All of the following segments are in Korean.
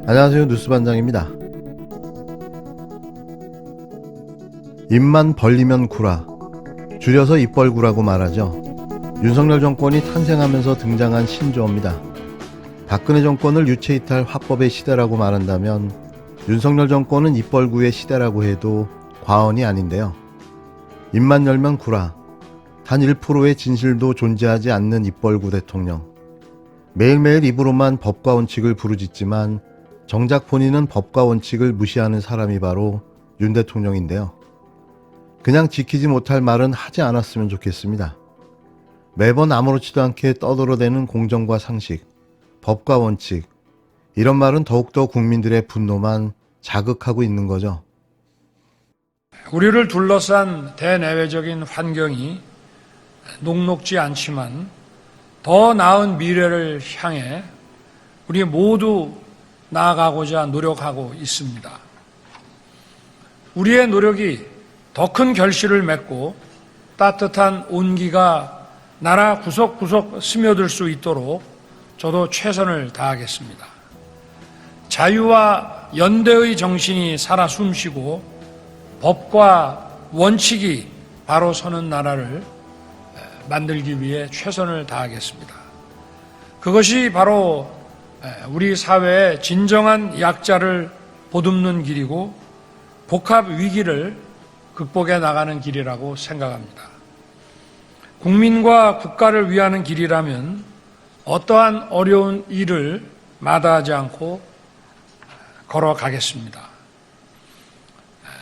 안녕하세요. 뉴스반장입니다. 입만 벌리면 구라, 줄여서 입벌구라고 말하죠. 윤석열 정권이 탄생하면서 등장한 신조어입니다. 박근혜 정권을 유체이탈 화법의 시대라고 말한다면 윤석열 정권은 입벌구의 시대라고 해도 과언이 아닌데요. 입만 열면 구라, 단 1%의 진실도 존재하지 않는 입벌구 대통령. 매일매일 입으로만 법과 원칙을 부르짖지만 정작 본인은 법과 원칙을 무시하는 사람이 바로 윤 대통령인데요. 그냥 지키지 못할 말은 하지 않았으면 좋겠습니다. 매번 아무렇지도 않게 떠들어대는 공정과 상식, 법과 원칙, 이런 말은 더욱더 국민들의 분노만 자극하고 있는 거죠. 우리를 둘러싼 대내외적인 환경이 녹록지 않지만 더 나은 미래를 향해 우리 모두 나아가고자 노력하고 있습니다. 우리의 노력이 더 큰 결실을 맺고 따뜻한 온기가 나라 구석구석 스며들 수 있도록 저도 최선을 다하겠습니다. 자유와 연대의 정신이 살아 숨쉬고 법과 원칙이 바로 서는 나라를 만들기 위해 최선을 다하겠습니다. 그것이 바로 우리 사회의 진정한 약자를 보듬는 길이고 복합 위기를 극복해 나가는 길이라고 생각합니다. 국민과 국가를 위하는 길이라면 어떠한 어려운 일을 마다하지 않고 걸어가겠습니다.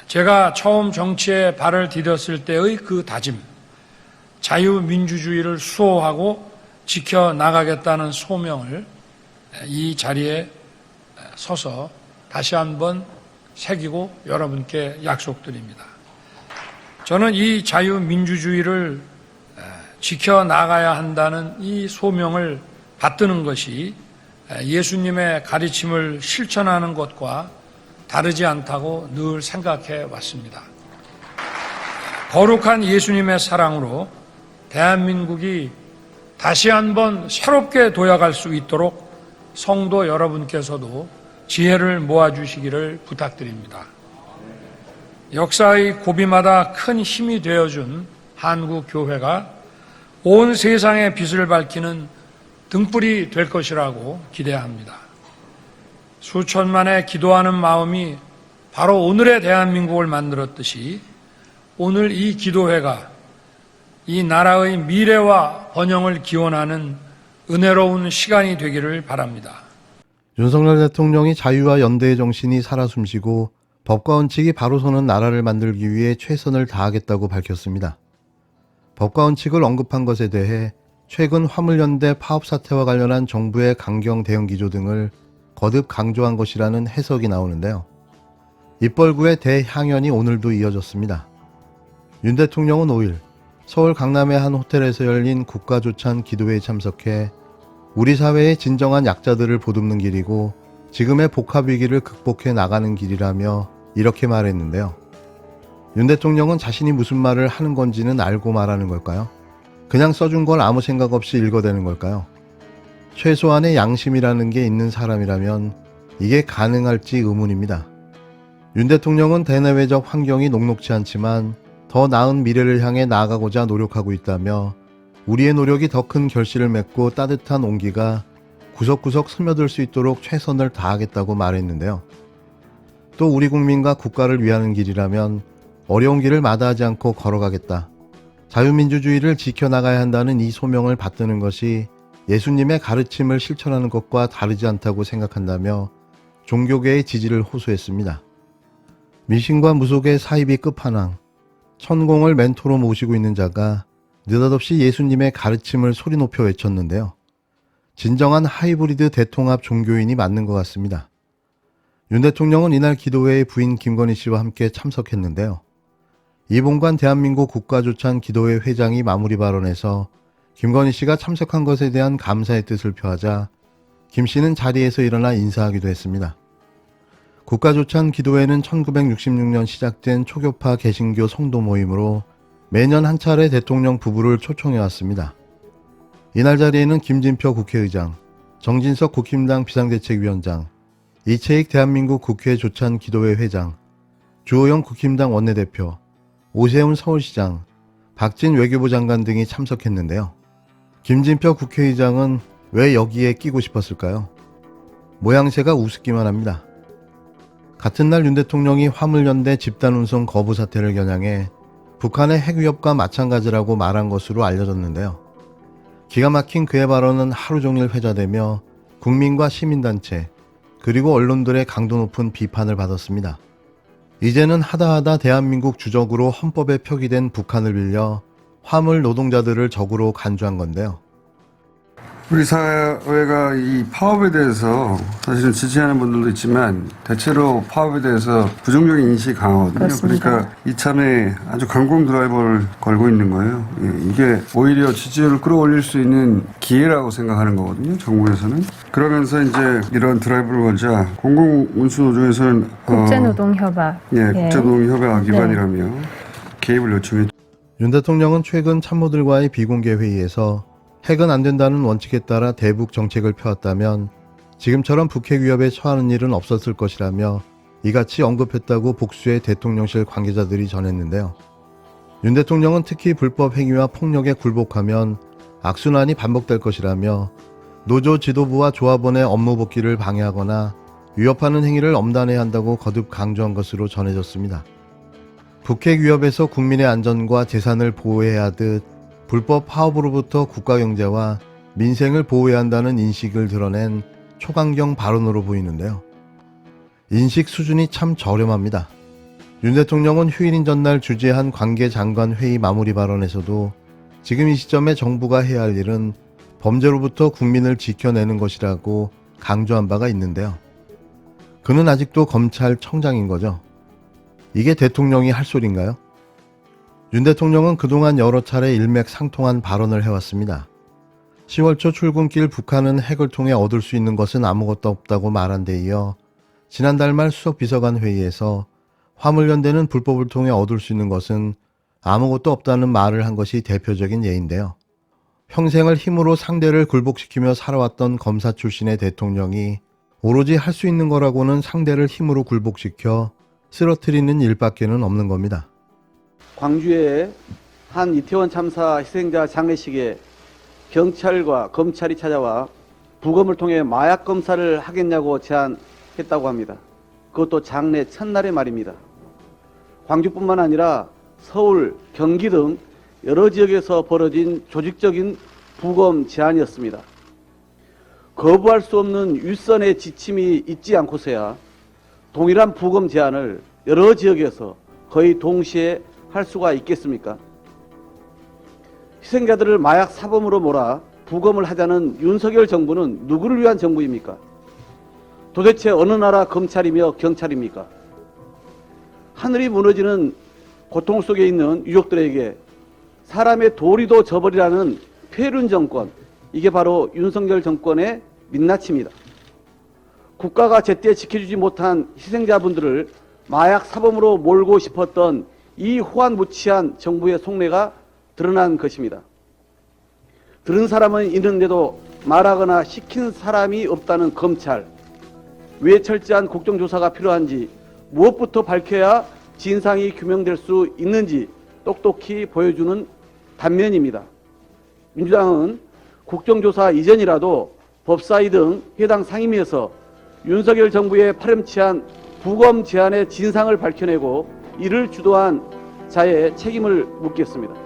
제가 처음 정치에 발을 디뎠을 때의 그 다짐, 자유민주주의를 수호하고 지켜나가겠다는 소명을 이 자리에 서서 다시 한번 새기고 여러분께 약속드립니다. 저는 이 자유민주주의를 지켜나가야 한다는 이 소명을 받드는 것이 예수님의 가르침을 실천하는 것과 다르지 않다고 늘 생각해 왔습니다. 거룩한 예수님의 사랑으로 대한민국이 다시 한번 새롭게 도약할 수 있도록 성도 여러분께서도 지혜를 모아주시기를 부탁드립니다. 역사의 고비마다 큰 힘이 되어준 한국교회가 온 세상의 빛을 밝히는 등불이 될 것이라고 기대합니다. 수천만의 기도하는 마음이 바로 오늘의 대한민국을 만들었듯이 오늘 이 기도회가 이 나라의 미래와 번영을 기원하는 은혜로운 시간이 되기를 바랍니다. 윤석열 대통령이 자유와 연대의 정신이 살아 숨쉬고 법과 원칙이 바로 서는 나라를 만들기 위해 최선을 다하겠다고 밝혔습니다. 법과 원칙을 언급한 것에 대해 최근 화물연대 파업 사태와 관련한 정부의 강경 대응 기조 등을 거듭 강조한 것이라는 해석이 나오는데요. 입벌구의 대향연이 오늘도 이어졌습니다. 윤 대통령은 5일 서울 강남의 한 호텔에서 열린 국가조찬 기도회에 참석해 우리 사회의 진정한 약자들을 보듬는 길이고 지금의 복합위기를 극복해 나가는 길이라며 이렇게 말했는데요. 윤 대통령은 자신이 무슨 말을 하는 건지는 알고 말하는 걸까요? 그냥 써준 걸 아무 생각 없이 읽어대는 걸까요? 최소한의 양심이라는 게 있는 사람이라면 이게 가능할지 의문입니다. 윤 대통령은 대내외적 환경이 녹록지 않지만 더 나은 미래를 향해 나아가고자 노력하고 있다며 우리의 노력이 더 큰 결실을 맺고 따뜻한 온기가 구석구석 스며들 수 있도록 최선을 다하겠다고 말했는데요. 또 우리 국민과 국가를 위하는 길이라면 어려운 길을 마다하지 않고 걸어가겠다. 자유민주주의를 지켜나가야 한다는 이 소명을 받드는 것이 예수님의 가르침을 실천하는 것과 다르지 않다고 생각한다며 종교계의 지지를 호소했습니다. 미신과 무속의 사이비 끝판왕, 천공을 멘토로 모시고 있는 자가 느닷없이 예수님의 가르침을 소리 높여 외쳤는데요. 진정한 하이브리드 대통합 종교인이 맞는 것 같습니다. 윤 대통령은 이날 기도회에 부인 김건희 씨와 함께 참석했는데요. 이봉관 대한민국 국가조찬 기도회 회장이 마무리 발언에서 김건희 씨가 참석한 것에 대한 감사의 뜻을 표하자 김 씨는 자리에서 일어나 인사하기도 했습니다. 국가조찬 기도회는 1966년 시작된 초교파 개신교 성도 모임으로 매년 한 차례 대통령 부부를 초청해왔습니다. 이날 자리에는 김진표 국회의장, 정진석 국힘당 비상대책위원장, 이채익 대한민국 국회 조찬기도회 회장, 주호영 국힘당 원내대표, 오세훈 서울시장, 박진 외교부 장관 등이 참석했는데요. 김진표 국회의장은 왜 여기에 끼고 싶었을까요? 모양새가 우습기만 합니다. 같은 날 윤 대통령이 화물연대 집단운송 거부 사태를 겨냥해 북한의 핵위협과 마찬가지라고 말한 것으로 알려졌는데요. 기가 막힌 그의 발언은 하루 종일 회자되며 국민과 시민단체 그리고 언론들의 강도 높은 비판을 받았습니다. 이제는 하다하다 대한민국 주적으로 헌법에 표기된 북한을 빌려 화물 노동자들을 적으로 간주한 건데요. 우리 사회가 이 파업에 대해서 사실은 지지하는 분들도 있지만 대체로 파업에 대해서 부정적인 인식이 강하거든요. 그렇습니다. 그러니까 이참에 아주 강공 드라이버를 걸고 있는 거예요. 예, 이게 오히려 지지율을 끌어올릴 수 있는 기회라고 생각하는 거거든요. 정부에서는. 그러면서 이제 이런 드라이브를 걸자 공공운수노조에서는 국제노동협약. 국제노동협약 위반이라며 개입을 요청했죠. 윤 대통령은 최근 참모들과의 비공개 회의에서 핵은 안 된다는 원칙에 따라 대북 정책을 펴왔다면 지금처럼 북핵 위협에 처하는 일은 없었을 것이라며 이같이 언급했다고 복수의 대통령실 관계자들이 전했는데요. 윤 대통령은 특히 불법 행위와 폭력에 굴복하면 악순환이 반복될 것이라며 노조 지도부와 조합원의 업무 복귀를 방해하거나 위협하는 행위를 엄단해야 한다고 거듭 강조한 것으로 전해졌습니다. 북핵 위협에서 국민의 안전과 재산을 보호해야 하듯 불법 파업으로부터 국가경제와 민생을 보호해야 한다는 인식을 드러낸 초강경 발언으로 보이는데요. 인식 수준이 참 저렴합니다. 윤 대통령은 휴일인 전날 주재한 관계장관 회의 마무리 발언에서도 지금 이 시점에 정부가 해야 할 일은 범죄로부터 국민을 지켜내는 것이라고 강조한 바가 있는데요. 그는 아직도 검찰청장인 거죠. 이게 대통령이 할 소린가요? 윤 대통령은 그동안 여러 차례 일맥상통한 발언을 해왔습니다. 10월 초 출근길 북한은 핵을 통해 얻을 수 있는 것은 아무것도 없다고 말한 데 이어 지난달 말 수석비서관 회의에서 화물연대는 불법을 통해 얻을 수 있는 것은 아무것도 없다는 말을 한 것이 대표적인 예인데요. 평생을 힘으로 상대를 굴복시키며 살아왔던 검사 출신의 대통령이 오로지 할 수 있는 거라고는 상대를 힘으로 굴복시켜 쓰러뜨리는 일밖에는 없는 겁니다. 광주의 한 이태원 참사 희생자 장례식에 경찰과 검찰이 찾아와 부검을 통해 마약 검사를 하겠냐고 제안했다고 합니다. 그것도 장례 첫날의 말입니다. 광주뿐만 아니라 서울, 경기 등 여러 지역에서 벌어진 조직적인 부검 제안이었습니다. 거부할 수 없는 윗선의 지침이 있지 않고서야 동일한 부검 제안을 여러 지역에서 거의 동시에 할 수가 있겠습니까? 희생자들을 마약 사범으로 몰아 부검을 하자는 윤석열 정부는 누구를 위한 정부입니까? 도대체 어느 나라 검찰이며 경찰입니까? 하늘이 무너지는 고통 속에 있는 유족들에게 사람의 도리도 저버리라는 폐륜 정권, 이게 바로 윤석열 정권의 민낯입니다. 국가가 제때 지켜주지 못한 희생자분들을 마약 사범으로 몰고 싶었던 이 호환무치한 정부의 속내가 드러난 것입니다. 들은 사람은 있는데도 말하거나 시킨 사람이 없다는 검찰. 왜 철저한 국정조사가 필요한지, 무엇부터 밝혀야 진상이 규명될 수 있는지 똑똑히 보여주는 단면입니다. 민주당은 국정조사 이전이라도 법사위 등 해당 상임위에서 윤석열 정부의 파렴치한 부검 제안의 진상을 밝혀내고 이를 주도한 자의 책임을 묻겠습니다.